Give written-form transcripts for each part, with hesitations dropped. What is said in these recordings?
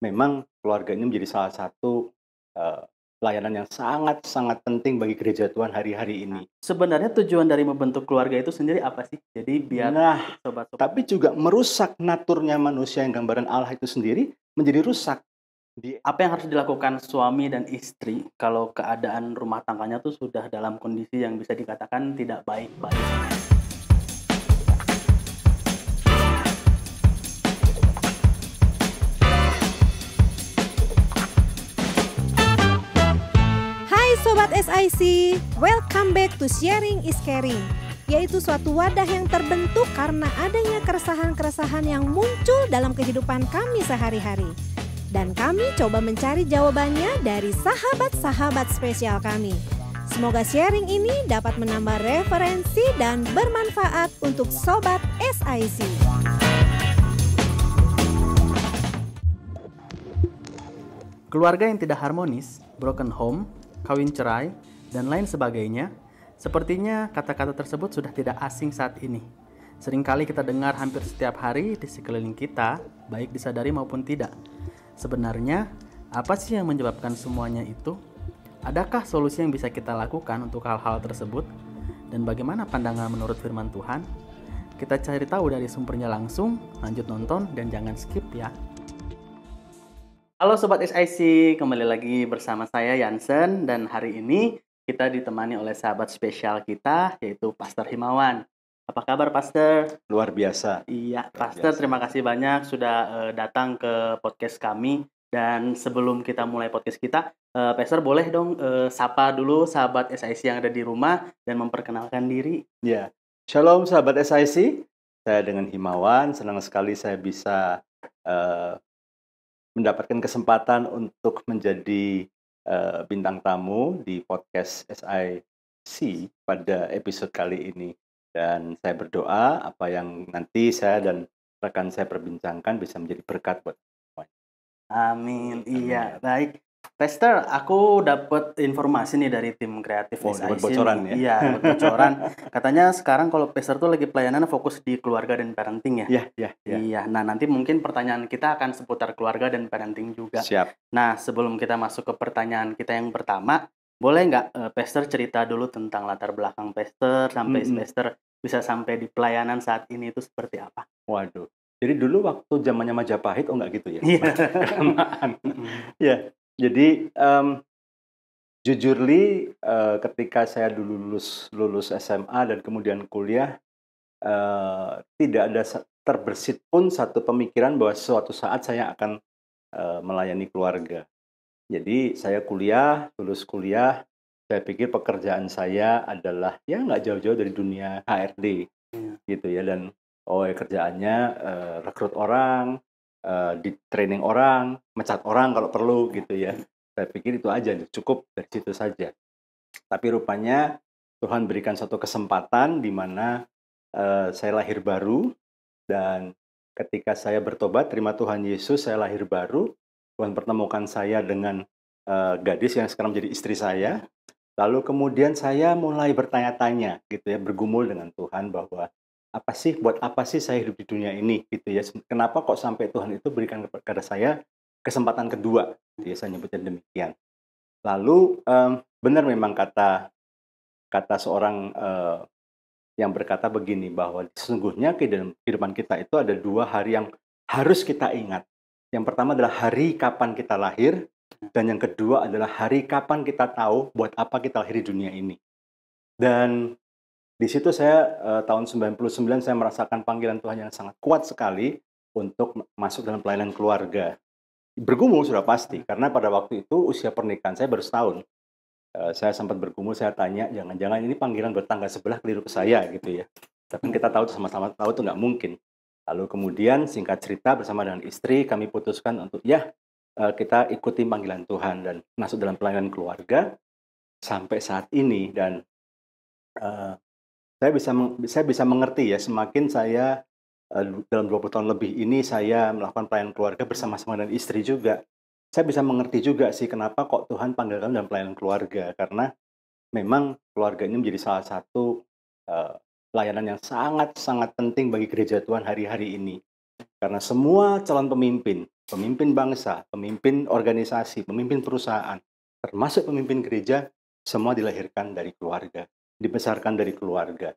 memang keluarga ini menjadi salah satu, eee, layanan yang sangat-sangat penting bagi gereja Tuhan hari-hari ini. Sebenarnya tujuan dari membentuk keluarga itu sendiri apa sih? Jadi biar Nah, sobat-sobat tapi juga merusak naturnya manusia yang gambaran Allah itu sendiri menjadi rusak. Di apa yang harus dilakukan suami dan istri kalau keadaan rumah tangganya tuh sudah dalam kondisi yang bisa dikatakan tidak baik-baik? Hai Sobat SIC, welcome back to Sharing is Caring, yaitu suatu wadah yang terbentuk karena adanya keresahan-keresahan yang muncul dalam kehidupan kami sehari-hari. Dan kami coba mencari jawabannya dari sahabat-sahabat spesial kami. Semoga sharing ini dapat menambah referensi dan bermanfaat untuk Sobat SIC. Keluarga yang tidak harmonis, broken home, kawin cerai, dan lain sebagainya, sepertinya kata-kata tersebut sudah tidak asing saat ini. Seringkali kita dengar hampir setiap hari di sekeliling kita, baik disadari maupun tidak. Sebenarnya, apa sih yang menyebabkan semuanya itu? Adakah solusi yang bisa kita lakukan untuk hal-hal tersebut? Dan bagaimana pandangan menurut firman Tuhan? Kita cari tahu dari sumbernya langsung, lanjut nonton dan jangan skip ya. Halo Sobat SIC, kembali lagi bersama saya Yansen dan hari ini kita ditemani oleh sahabat spesial kita yaitu Pastor Himawan. Apa kabar Pastor? luar biasa. Iya, Luar Pastor biasa. terima kasih banyak sudah datang ke podcast kami. Dan sebelum kita mulai podcast kita, Pastor boleh dong sapa dulu sahabat SIC yang ada di rumah dan memperkenalkan diri. Ya, shalom sahabat SIC. Saya dengan Himawan, senang sekali saya bisa eee, mendapatkan kesempatan untuk menjadi bintang tamu di podcast SIC pada episode kali ini. Dan saya berdoa apa yang nanti saya dan rekan saya perbincangkan bisa menjadi berkat buat semuanya. Amin. Iya, Amin. baik. Pastor, aku dapat informasi nih dari tim kreatif Oh, dapat SIC bocoran nih. ya? Iya, dapat bocoran. Katanya sekarang kalau Pastor tuh lagi pelayanan fokus di keluarga dan parenting ya. Iya, iya, iya. Iya, nah nanti mungkin pertanyaan kita akan seputar keluarga dan parenting juga. Siap. Nah, sebelum kita masuk ke pertanyaan kita yang pertama, boleh nggak Pastor cerita dulu tentang latar belakang Pastor sampai Mhm. Pastor bisa sampai di pelayanan saat ini itu seperti apa? Waduh. Jadi dulu waktu zamannya Majapahit, oh nggak gitu ya? Iya. Kelamaan. Mhm. Ya, jadi, jujur li, ketika saya dulu lulus SMA dan kemudian kuliah, tidak ada terbersit pun satu pemikiran bahwa suatu saat saya akan, melayani keluarga. Jadi saya kuliah, lulus kuliah, saya pikir pekerjaan saya adalah ya nggak jauh-jauh dari dunia HRD Iya. gitu ya, dan ya kerjaannya, rekrut orang, di-training orang, mencat orang kalau perlu gitu ya. Saya pikir itu aja, cukup dari situ saja. Tapi rupanya Tuhan berikan satu kesempatan di mana, saya lahir baru, dan ketika saya bertobat terima Tuhan Yesus, saya lahir baru. Tuhan pertemukan saya dengan, gadis yang sekarang menjadi istri saya. Lalu kemudian saya mulai bertanya-tanya gitu ya, bergumul dengan Tuhan bahwa, buat apa sih saya hidup di dunia ini gitu ya, kenapa kok sampai Tuhan itu berikan kepada saya kesempatan kedua, gitu ya, saya nyebutnya demikian. Lalu, benar memang kata kata seorang, yang berkata begini, bahwa sesungguhnya kehidupan kita itu ada 2 hari yang harus kita ingat. Yang pertama adalah hari kapan kita lahir, dan yang kedua adalah hari kapan kita tahu buat apa kita lahir di dunia ini. Dan di situ saya, tahun 99 saya merasakan panggilan Tuhan yang sangat kuat sekali untuk masuk dalam pelayanan keluarga. Bergumul sudah pasti, karena pada waktu itu usia pernikahan saya baru setahun. Saya sempat bergumul, saya tanya, jangan-jangan ini panggilan bertangga sebelah keliru ke saya gitu ya. Tapi kita tahu sama-sama tahu itu nggak mungkin. Lalu kemudian singkat cerita bersama dengan istri kami putuskan untuk kita ikuti panggilan Tuhan dan masuk dalam pelayanan keluarga sampai saat ini. Dan Eee, saya bisa mengerti ya, semakin saya, dalam 20 tahun lebih ini saya melakukan pelayanan keluarga bersama-sama dengan istri juga. Saya bisa mengerti juga sih kenapa kok Tuhan panggil kami dalam pelayanan keluarga, karena memang keluarga ini menjadi salah satu, eee, layanan yang sangat-sangat penting bagi gereja Tuhan hari-hari ini. Karena semua calon pemimpin, pemimpin bangsa, pemimpin organisasi, pemimpin perusahaan, termasuk pemimpin gereja, semua dilahirkan dari keluarga, dibesarkan dari keluarga.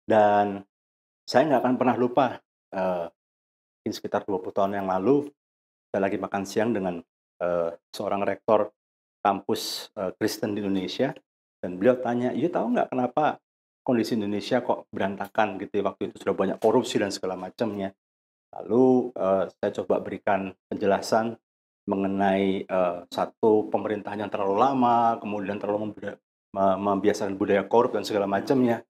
Dan saya nggak akan pernah lupa, mungkin sekitar 20 tahun yang lalu, saya lagi makan siang dengan seorang rektor kampus Kristen di Indonesia, dan beliau tanya, "You tahu nggak kenapa kondisi Indonesia kok berantakan gitu ya, waktu itu sudah banyak korupsi dan segala macamnya." Lalu saya coba berikan penjelasan mengenai satu pemerintahan yang terlalu lama, kemudian terlalu membiasakan budaya korup dan segala macamnya.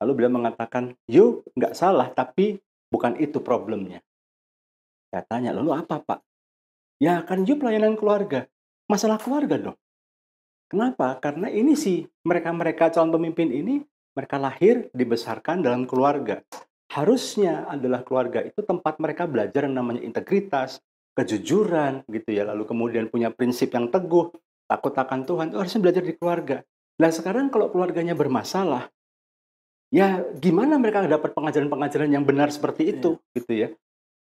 Lalu beliau mengatakan, "You nggak salah, tapi bukan itu problemnya." Saya tanya, "Lalu apa, Pak?" "Ya kan you pelayanan keluarga." "Masalah keluarga dong." Kenapa? Karena ini sih, mereka-mereka calon pemimpin ini, mereka lahir, dibesarkan dalam keluarga. Harusnya adalah keluarga itu tempat mereka belajar yang namanya integritas, kejujuran, gitu ya. Lalu kemudian punya prinsip yang teguh, takut akan Tuhan, itu harusnya belajar di keluarga. Nah sekarang kalau keluarganya bermasalah, ya gimana mereka dapat pengajaran-pengajaran yang benar seperti itu, gitu ya.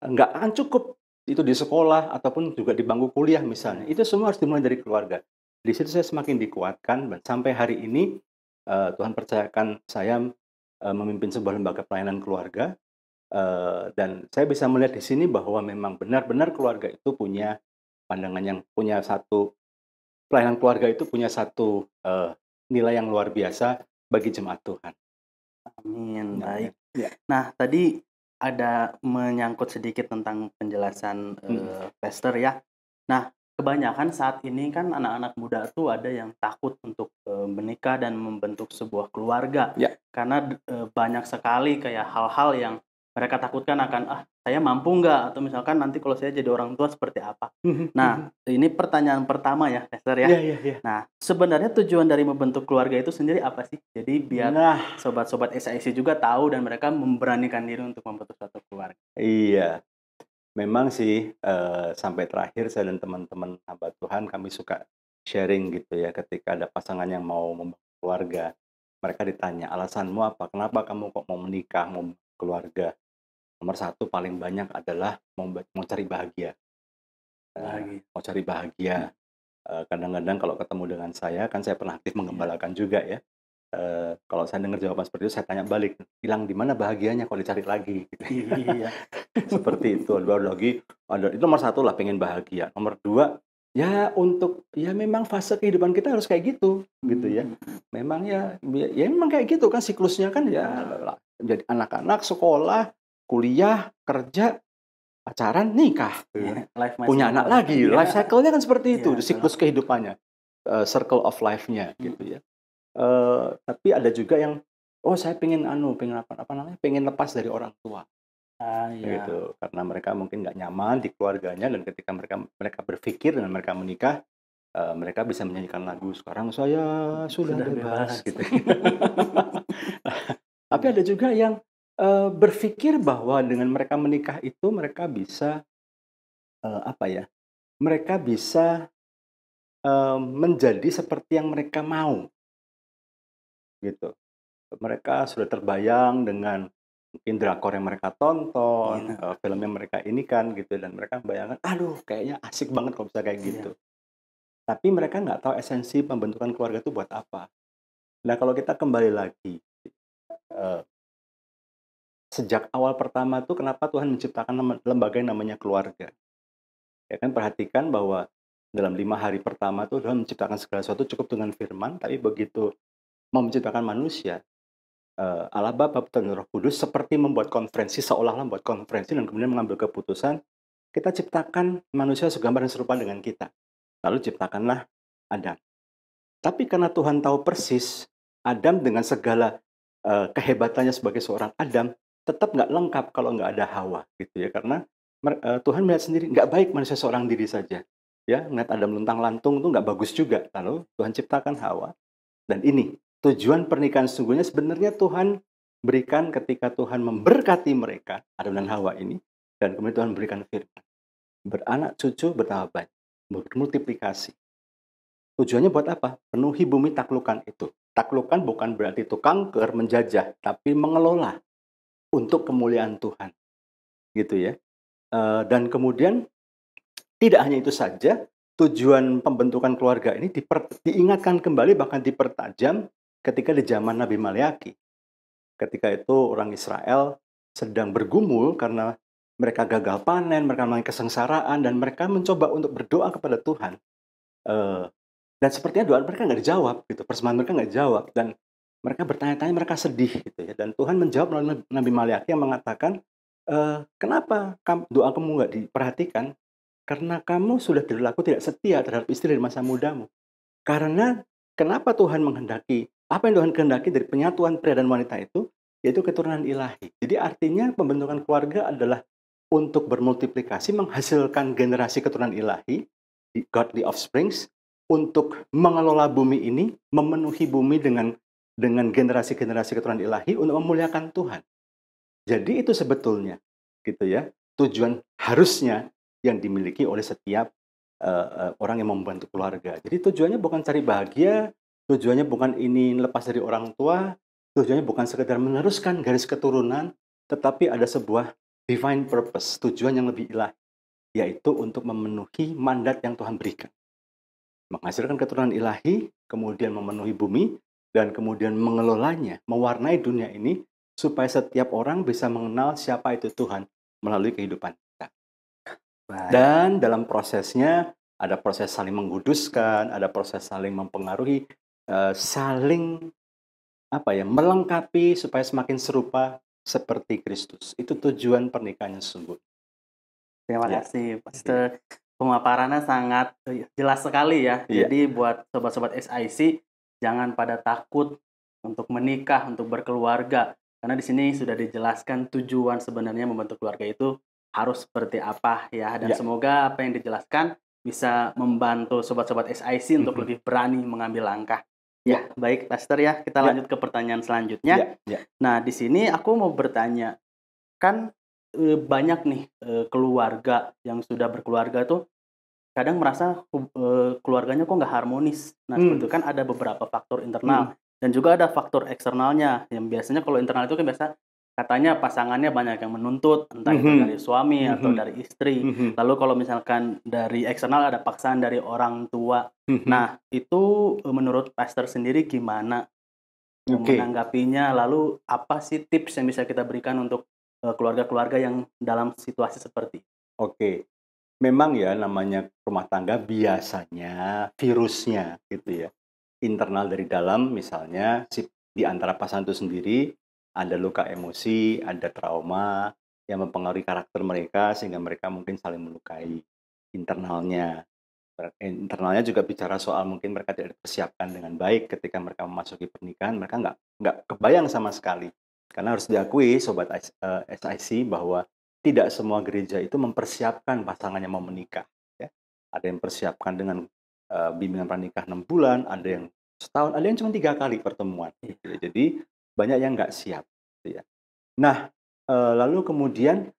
Nggak akan cukup itu di sekolah ataupun juga di bangku kuliah misalnya. Itu semua harus dimulai dari keluarga. Di situ saya semakin dikuatkan dan sampai hari ini Tuhan percayakan saya memimpin sebuah lembaga pelayanan keluarga, dan saya bisa melihat di sini bahwa memang benar-benar keluarga itu punya pandangan yang punya satu pelayanan keluarga itu punya satu nilai yang luar biasa bagi jemaat Tuhan. Amin, Ya, baik. ya. Nah, tadi ada menyangkut sedikit tentang penjelasan Pastor ya. Nah, kebanyakan saat ini kan anak-anak muda tuh ada yang takut untuk menikah dan membentuk sebuah keluarga. Ya. Karena banyak sekali kayak hal-hal yang mereka takutkan akan, saya mampu nggak? Atau misalkan nanti kalau saya jadi orang tua seperti apa? Nah, ini pertanyaan pertama ya, Pastor ya. Ya. Nah, sebenarnya tujuan dari membentuk keluarga itu sendiri apa sih? Jadi biar Nah, sobat-sobat SIC juga tahu dan mereka memberanikan diri untuk membentuk suatu keluarga. iya. Memang sih sampai terakhir saya dan teman-teman hamba Tuhan kami suka sharing gitu ya ketika ada pasangan yang mau membangun keluarga. Mereka ditanya, "Alasanmu apa? Kenapa kamu kok mau menikah, mau keluarga?" Nomor satu paling banyak adalah mau cari bahagia. Mau cari bahagia. Kadang-kadang kalau ketemu dengan saya, kan saya pernah aktif menggembalakan juga ya. Kalau saya dengar jawaban seperti itu, saya tanya balik, "Hilang di mana bahagianya kalau dicari lagi?" Gitu. Iya. Seperti itu. Baru lagi ada itu nomor satu lah pengen bahagia. Nomor dua, ya ya memang fase kehidupan kita harus kayak gitu ya. Memang ya memang kayak gitu kan siklusnya kan ya jadi anak-anak, sekolah, kuliah, kerja, pacaran, nikah. Punya anak lagi. Life cycle-nya kan seperti itu, siklus kehidupannya. Circle of life-nya gitu ya. Tapi ada juga yang, saya pengen pengen lepas dari orang tua. Gitu. Karena mereka mungkin nggak nyaman di keluarganya dan ketika mereka berpikir dan mereka menikah, mereka bisa menyanyikan lagu, "Sekarang saya sudah bebas." Gitu. Tapi ada juga yang berpikir bahwa dengan mereka menikah itu mereka bisa mereka bisa menjadi seperti yang mereka mau. Gitu. Mereka sudah terbayang dengan mungkin drakor yang mereka tonton, film yang mereka ini kan gitu dan mereka bayangkan, aduh kayaknya asik banget kalau bisa kayak gitu. Tapi mereka nggak tahu esensi pembentukan keluarga itu buat apa. Nah kalau kita kembali lagi, sejak awal pertama tuh kenapa Tuhan menciptakan lembaga yang namanya keluarga. Ya kan perhatikan bahwa dalam 5 hari pertama tuh Tuhan menciptakan segala sesuatu cukup dengan firman, tapi begitu mau menciptakan manusia, Allah Bapa dan Roh Kudus seperti membuat konferensi, seolah-olah membuat konferensi dan kemudian mengambil keputusan, kita ciptakan manusia segambar dan serupa dengan kita. Lalu ciptakanlah Adam. Tapi karena Tuhan tahu persis, Adam dengan segala kehebatannya sebagai seorang Adam, tetap nggak lengkap kalau nggak ada Hawa, gitu ya. Karena Tuhan melihat sendiri, nggak baik manusia seorang diri saja. Ya, melihat Adam luntang-lantung itu nggak bagus juga. Lalu Tuhan ciptakan Hawa. Dan ini tujuan pernikahan sesungguhnya sebenarnya Tuhan berikan ketika Tuhan memberkati mereka, Adam dan Hawa ini, dan kemudian Tuhan berikan firman. Beranak cucu bertambah banyak, bermultiplikasi. Tujuannya buat apa? Penuhi bumi taklukan itu. Taklukan bukan berarti itu kanker, menjajah, tapi mengelola untuk kemuliaan Tuhan. Gitu ya. Dan kemudian tidak hanya itu saja, tujuan pembentukan keluarga ini diingatkan kembali, bahkan dipertajam ketika di zaman Nabi Maleakhi. Ketika itu orang Israel sedang bergumul karena mereka gagal panen, mereka mengalami kesengsaraan, dan mereka mencoba untuk berdoa kepada Tuhan. Dan sepertinya doa mereka nggak dijawab, gitu. Persembahan mereka nggak dijawab, dan mereka bertanya-tanya, mereka sedih, gitu ya. Dan Tuhan menjawab melalui Nabi Maleakhi yang mengatakan, kenapa doa kamu nggak diperhatikan? Karena kamu sudah berlaku tidak setia terhadap istri dari masa mudamu. Karena kenapa Tuhan menghendaki, apa yang Tuhan kehendaki dari penyatuan pria dan wanita itu, yaitu keturunan ilahi. Jadi artinya pembentukan keluarga adalah untuk bermultiplikasi, menghasilkan generasi keturunan ilahi, godly offsprings, untuk mengelola bumi ini, memenuhi bumi dengan generasi-generasi keturunan ilahi untuk memuliakan Tuhan. Jadi itu sebetulnya, gitu ya, tujuan harusnya yang dimiliki oleh setiap orang yang membantu keluarga. Jadi tujuannya bukan cari bahagia, tujuannya bukan ini lepas dari orang tua, tujuannya bukan sekedar meneruskan garis keturunan, tetapi ada sebuah divine purpose, tujuan yang lebih ilahi, yaitu untuk memenuhi mandat yang Tuhan berikan. Menghasilkan keturunan ilahi, kemudian memenuhi bumi, dan kemudian mengelolanya, mewarnai dunia ini, supaya setiap orang bisa mengenal siapa itu Tuhan melalui kehidupan kita. Dan dalam prosesnya, ada proses saling mengkuduskan, ada proses saling mempengaruhi, saling melengkapi supaya semakin serupa seperti Kristus. Itu tujuan pernikahan yang sungguh. Terima kasih, Pastor. Pemaparannya sangat jelas sekali ya. Jadi buat sobat-sobat SIC, jangan pada takut untuk menikah, untuk berkeluarga. Karena di sini sudah dijelaskan tujuan sebenarnya membentuk keluarga itu harus seperti apa ya. Dan semoga apa yang dijelaskan bisa membantu sobat-sobat SIC untuk lebih berani mengambil langkah. Ya, baik Pastor ya. Kita lanjut ke pertanyaan selanjutnya. Nah, di sini aku mau bertanya, kan banyak nih keluarga yang sudah berkeluarga tuh kadang merasa keluarganya kok nggak harmonis. Nah, seperti itu kan ada beberapa faktor internal dan juga ada faktor eksternalnya. Yang biasanya kalau internal itu kan biasa katanya pasangannya banyak yang menuntut, entah itu dari suami atau dari istri. Lalu kalau misalkan dari eksternal ada paksaan dari orang tua. Nah, itu menurut Pastor sendiri gimana menanggapinya? Lalu apa sih tips yang bisa kita berikan untuk keluarga-keluarga yang dalam situasi seperti itu? Memang ya namanya rumah tangga biasanya virusnya gitu ya. Internal dari dalam misalnya di antara pasangan itu sendiri ada luka emosi, ada trauma yang mempengaruhi karakter mereka sehingga mereka mungkin saling melukai internalnya. Internalnya juga bicara soal mungkin mereka tidak dipersiapkan dengan baik ketika mereka memasuki pernikahan, mereka nggak kebayang sama sekali. Karena harus diakui Sobat SIC bahwa tidak semua gereja itu mempersiapkan pasangannya mau menikah. Ya. Ada yang mempersiapkan dengan bimbingan pranikah 6 bulan, ada yang setahun, ada yang cuma 3 kali pertemuan. Gitu. Jadi banyak yang nggak siap. Gitu ya. Nah, lalu kemudian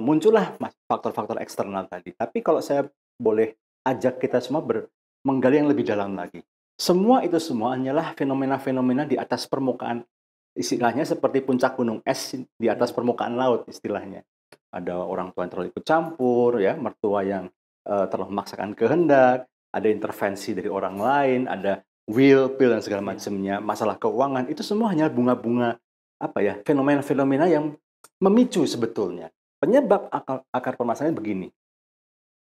muncullah faktor-faktor eksternal tadi. Tapi kalau saya boleh ajak kita semua menggali yang lebih dalam lagi. Semua itu semua hanyalah fenomena-fenomena di atas permukaan. Istilahnya seperti puncak gunung es di atas permukaan laut istilahnya. Ada orang tua yang terlalu ikut campur, ya, mertua yang terlalu memaksakan kehendak, ada intervensi dari orang lain, ada will, pill dan segala macamnya, masalah keuangan, itu semua hanya bunga-bunga fenomena-fenomena yang memicu sebetulnya. Penyebab akar permasalahan begini.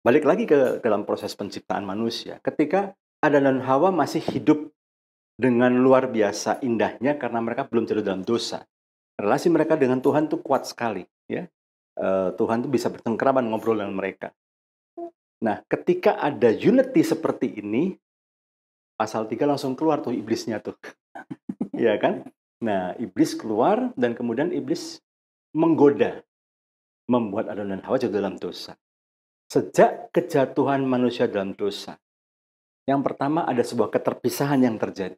Balik lagi ke dalam proses penciptaan manusia. Ketika Adam dan Hawa masih hidup dengan luar biasa indahnya karena mereka belum jatuh dalam dosa. Relasi mereka dengan Tuhan tuh kuat sekali, ya. Tuhan tuh bisa bercengkrama ngobrol dengan mereka. Nah, ketika ada unity seperti ini, pasal 3 langsung keluar tuh iblisnya tuh. Ya kan? Nah, iblis keluar dan kemudian iblis menggoda, membuat Adam dan Hawa jatuh dalam dosa. Sejak kejatuhan manusia dalam dosa, yang pertama ada sebuah keterpisahan yang terjadi.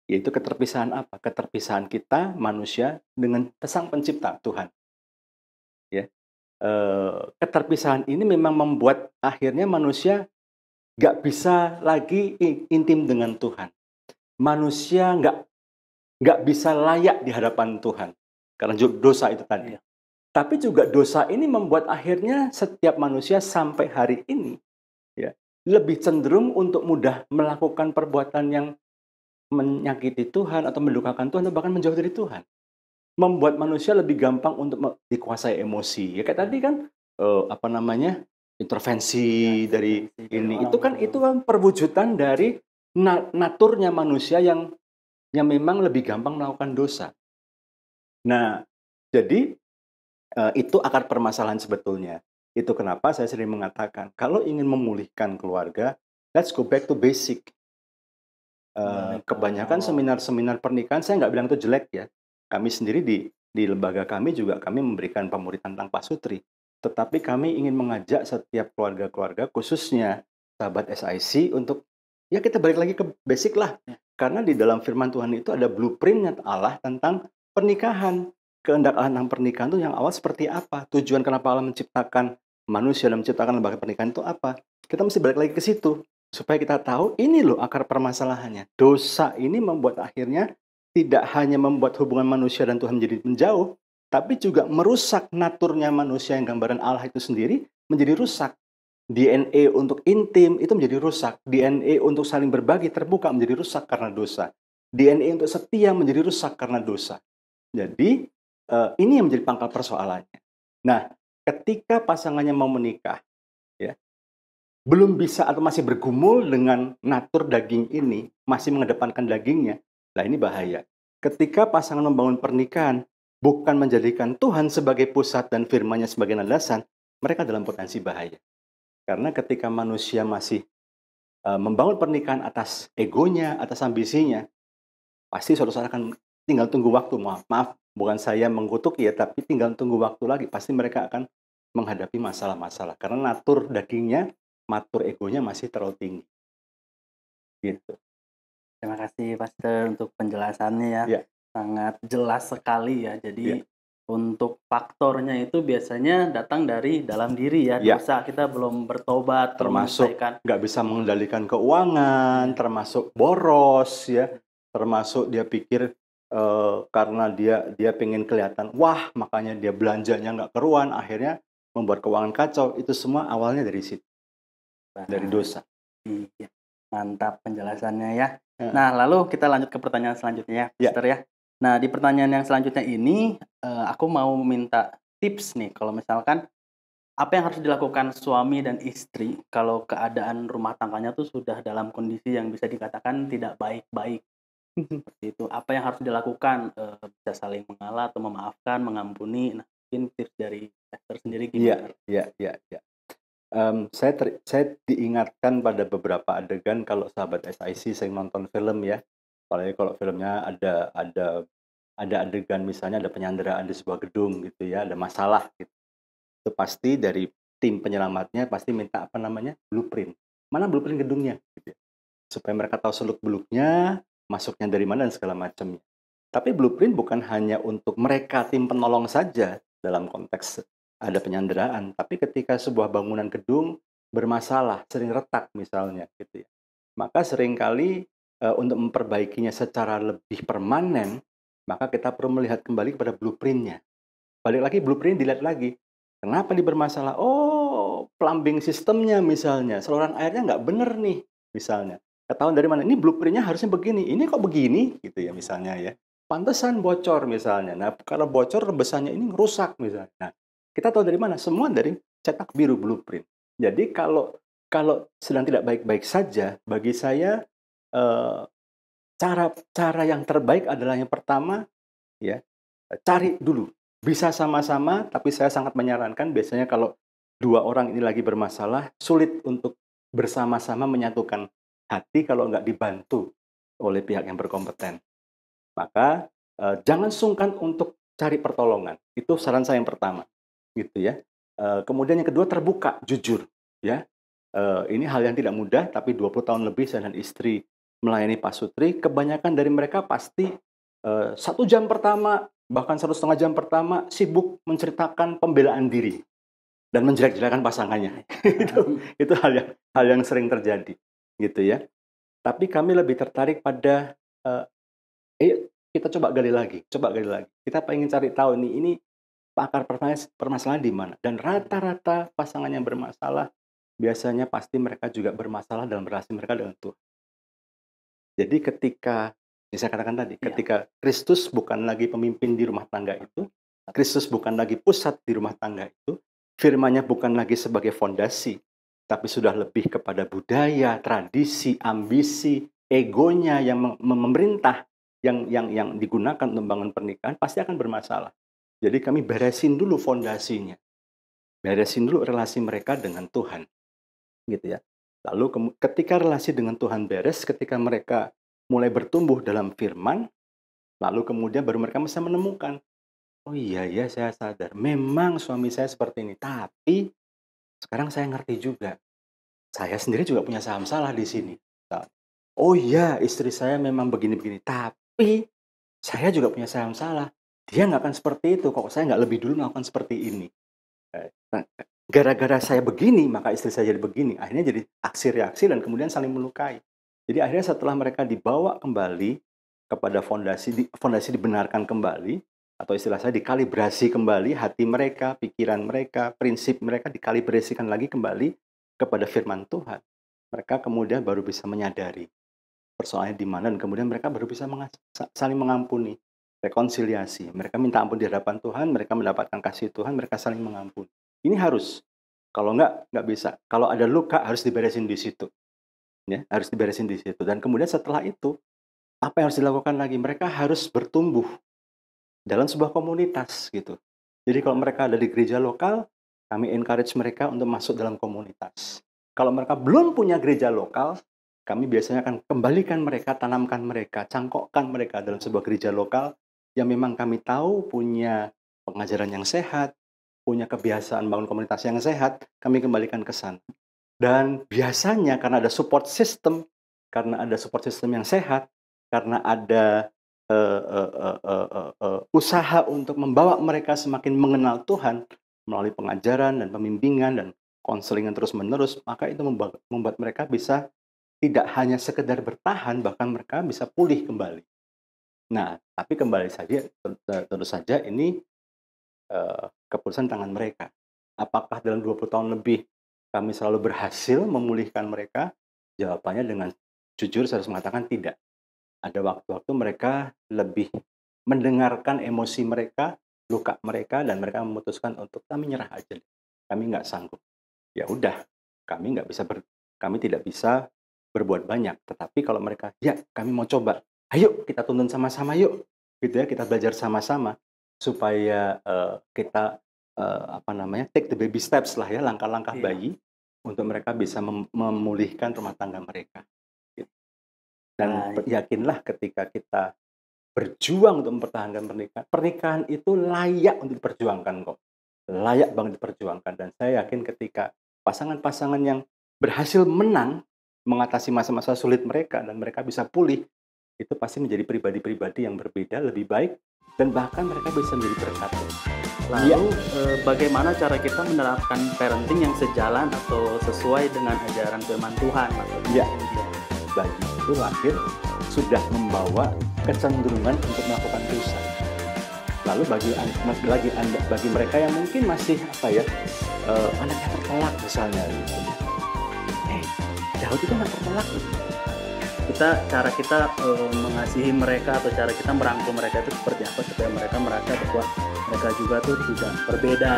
Yaitu keterpisahan apa? Keterpisahan kita, manusia, dengan Sang Pencipta, Tuhan. Ya. Keterpisahan ini memang membuat akhirnya manusia nggak bisa lagi intim dengan Tuhan. Manusia nggak bisa layak di hadapan Tuhan. Karena dosa itu tadi. Tapi juga dosa ini membuat akhirnya setiap manusia sampai hari ini ya lebih cenderung untuk mudah melakukan perbuatan yang menyakiti Tuhan atau mendukakan Tuhan atau bahkan menjauh dari Tuhan. Membuat manusia lebih gampang untuk dikuasai emosi. Ya kayak tadi kan intervensi dari ini. Itu kan perwujudan dari naturnya manusia yang memang lebih gampang melakukan dosa. Nah, jadi itu akar permasalahan sebetulnya. Itu kenapa saya sering mengatakan, kalau ingin memulihkan keluarga, let's go back to basic. Kebanyakan seminar-seminar pernikahan, saya nggak bilang itu jelek ya. Kami sendiri di lembaga kami juga kami memberikan pemuritan tentang pasutri. Tetapi kami ingin mengajak setiap keluarga-keluarga, khususnya sahabat SIC, untuk ya kita balik lagi ke basic lah. Karena di dalam firman Tuhan itu ada blueprint Allah tentang pernikahan. Kehendak Allah tentang pernikahan itu yang awal seperti apa? Tujuan kenapa Allah menciptakan manusia dan menciptakan lembaga pernikahan itu apa? Kita mesti balik lagi ke situ. Supaya kita tahu ini loh akar permasalahannya. Dosa ini membuat akhirnya tidak hanya membuat hubungan manusia dan Tuhan menjadi menjauh, tapi juga merusak naturnya manusia yang gambaran Allah itu sendiri menjadi rusak. DNA untuk intim itu menjadi rusak. DNA untuk saling berbagi terbuka menjadi rusak karena dosa. DNA untuk setia menjadi rusak karena dosa. Jadi ini yang menjadi pangkal persoalannya. Nah, ketika pasangannya mau menikah, ya, belum bisa atau masih bergumul dengan natur daging ini, masih mengedepankan dagingnya, nah ini bahaya. Ketika pasangan membangun pernikahan, bukan menjadikan Tuhan sebagai pusat dan firman-Nya sebagai landasan, mereka dalam potensi bahaya. Karena ketika manusia masih membangun pernikahan atas egonya, atas ambisinya, pasti suatu saat akan tinggal tunggu waktu. Maaf, bukan saya mengutuk ya, tapi tinggal tunggu waktu lagi. Pasti mereka akan menghadapi masalah-masalah. Karena natur dagingnya, natur egonya masih terlalu tinggi. Gitu. Terima kasih Pastor untuk penjelasannya ya. Sangat jelas sekali ya. Jadi untuk faktornya itu biasanya datang dari dalam diri ya. Dosa kita belum bertobat, termasuk nggak bisa mengendalikan keuangan, termasuk boros ya, termasuk dia pikir karena dia pengen kelihatan wah, makanya dia belanjanya nggak keruan, akhirnya membuat keuangan kacau. Itu semua awalnya dari situ, dari dosa. Iya. Mantap penjelasannya ya. Nah, lalu kita lanjut ke pertanyaan selanjutnya ya, Pastor ya. Nah, di pertanyaan yang selanjutnya ini, aku mau minta tips nih, kalau misalkan apa yang harus dilakukan suami dan istri kalau keadaan rumah tangganya tuh sudah dalam kondisi yang bisa dikatakan tidak baik-baik. Seperti itu. Apa yang harus dilakukan? Bisa saling mengalah atau memaafkan, mengampuni. Nah, mungkin tips dari Pastor sendiri gimana? Iya. Saya diingatkan pada beberapa adegan kalau sahabat SIC sering nonton film ya. Apalagi kalau filmnya ada adegan misalnya ada penyanderaan di sebuah gedung gitu ya, ada masalah gitu. Itu pasti dari tim penyelamatnya pasti minta blueprint. Mana blueprint gedungnya gitu ya. Supaya mereka tahu seluk-beluknya, masuknya dari mana dan segala macamnya. Tapi blueprint bukan hanya untuk mereka tim penolong saja dalam konteks ada penyanderaan, tapi ketika sebuah bangunan gedung bermasalah, sering retak misalnya gitu ya. Maka seringkali untuk memperbaikinya secara lebih permanen, maka kita perlu melihat kembali kepada blueprint-nya. Balik lagi blueprint dilihat lagi. Kenapa dia bermasalah? Oh, plumbing sistemnya misalnya, saluran airnya nggak bener nih misalnya. Ketahuan dari mana? Ini blueprint-nya harusnya begini. Ini kok begini gitu ya misalnya ya. Pantesan bocor misalnya. Nah, kalau bocor rebesannya ini rusak misalnya. Nah, kita tahu dari mana? Semua dari cetak biru blueprint. Jadi kalau sedang tidak baik-baik saja, bagi saya cara yang terbaik adalah yang pertama ya, cari dulu. Bisa sama-sama, tapi saya sangat menyarankan biasanya kalau dua orang ini lagi bermasalah, sulit untuk bersama-sama menyatukan hati kalau nggak dibantu oleh pihak yang berkompeten. Maka jangan sungkan untuk cari pertolongan. Itu saran saya yang pertama. Gitu ya. Kemudian yang kedua terbuka, jujur ya. Ini hal yang tidak mudah, tapi 20 tahun lebih saya dan istri melayani pasutri, kebanyakan dari mereka pasti 1 jam pertama, bahkan 1,5 jam pertama sibuk menceritakan pembelaan diri dan menjelek-jelekan pasangannya. itu hal yang sering terjadi, gitu ya. Tapi kami lebih tertarik pada kita coba gali lagi. Kita pengen cari tahu ini akar permasalahan di mana. Dan rata-rata pasangan yang bermasalah biasanya pasti mereka juga bermasalah dalam relasi mereka dengan Tuhan. Jadi ketika, yang saya katakan tadi, ketika Kristus bukan lagi pemimpin di rumah tangga itu, Kristus bukan lagi pusat di rumah tangga itu, firman-Nya bukan lagi sebagai fondasi, tapi sudah lebih kepada budaya, tradisi, ambisi, egonya yang memerintah, yang digunakan untuk membangun pernikahan, pasti akan bermasalah. Jadi kami beresin dulu fondasinya, beresin dulu relasi mereka dengan Tuhan, gitu ya. Lalu ketika relasi dengan Tuhan beres, ketika mereka mulai bertumbuh dalam firman, lalu kemudian baru mereka bisa menemukan, oh iya ya, saya sadar, memang suami saya seperti ini, tapi sekarang saya ngerti juga, saya sendiri juga punya saham salah di sini. Oh iya, istri saya memang begini-begini, tapi saya juga punya saham salah. Dia nggak akan seperti itu, kok saya nggak lebih dulu melakukan seperti ini. Gara-gara saya begini, maka istri saya jadi begini. Akhirnya jadi aksi-reaksi dan kemudian saling melukai. Jadi akhirnya setelah mereka dibawa kembali kepada fondasi dibenarkan kembali, atau istilah saya dikalibrasi kembali, hati mereka, pikiran mereka, prinsip mereka dikalibrasikan lagi kembali kepada firman Tuhan. Mereka kemudian baru bisa menyadari persoalannya di mana, dan kemudian mereka baru bisa saling mengampuni, rekonsiliasi. Mereka minta ampun di hadapan Tuhan, mereka mendapatkan kasih Tuhan, mereka saling mengampuni. Ini harus. Kalau nggak bisa. Kalau ada luka, harus diberesin di situ. Ya, harus diberesin di situ. Dan kemudian setelah itu, apa yang harus dilakukan lagi? Mereka harus bertumbuh dalam sebuah komunitas, gitu. Jadi kalau mereka ada di gereja lokal, kami encourage mereka untuk masuk dalam komunitas. Kalau mereka belum punya gereja lokal, kami biasanya akan kembalikan mereka, tanamkan mereka, cangkokkan mereka dalam sebuah gereja lokal yang memang kami tahu punya pengajaran yang sehat, punya kebiasaan bangun komunitas yang sehat, kami kembalikan ke sana. Dan biasanya karena ada support system yang sehat, karena ada usaha untuk membawa mereka semakin mengenal Tuhan melalui pengajaran dan pembimbingan dan konseling yang terus-menerus, maka itu membuat mereka bisa tidak hanya sekedar bertahan, bahkan mereka bisa pulih kembali. Nah, tapi kembali saja, tentu saja ini keputusan tangan mereka. Apakah dalam 20 tahun lebih kami selalu berhasil memulihkan mereka? Jawabannya dengan jujur saya harus mengatakan tidak. Ada waktu-waktu mereka lebih mendengarkan emosi mereka, luka mereka, dan mereka memutuskan untuk kami nyerah aja. Kami nggak sanggup. Ya udah, kami tidak bisa berbuat banyak. Tetapi kalau mereka, ya kami mau coba, ayo kita tuntun sama-sama yuk, gitu ya, kita belajar sama-sama supaya kita take the baby steps lah ya, langkah-langkah bayi untuk mereka bisa memulihkan rumah tangga mereka. Gitu. Dan yakinlah ketika kita berjuang untuk mempertahankan pernikahan itu layak untuk diperjuangkan kok, layak banget diperjuangkan. Dan saya yakin ketika pasangan-pasangan yang berhasil menang mengatasi masa-masa sulit mereka dan mereka bisa pulih, itu pasti menjadi pribadi-pribadi yang berbeda, lebih baik, dan bahkan mereka bisa menjadi berkat. Lalu bagaimana cara kita menerapkan parenting yang sejalan atau sesuai dengan ajaran firman Tuhan? Ya, bayi itu lahir sudah membawa kecenderungan untuk melakukan dosa. Lalu bagi mereka yang mungkin masih anaknya tertolak misalnya, Daud itu anak tertolak. Cara kita mengasihi mereka atau cara kita merangkul mereka itu seperti apa supaya mereka merasa bahwa mereka juga tuh tidak berbeda.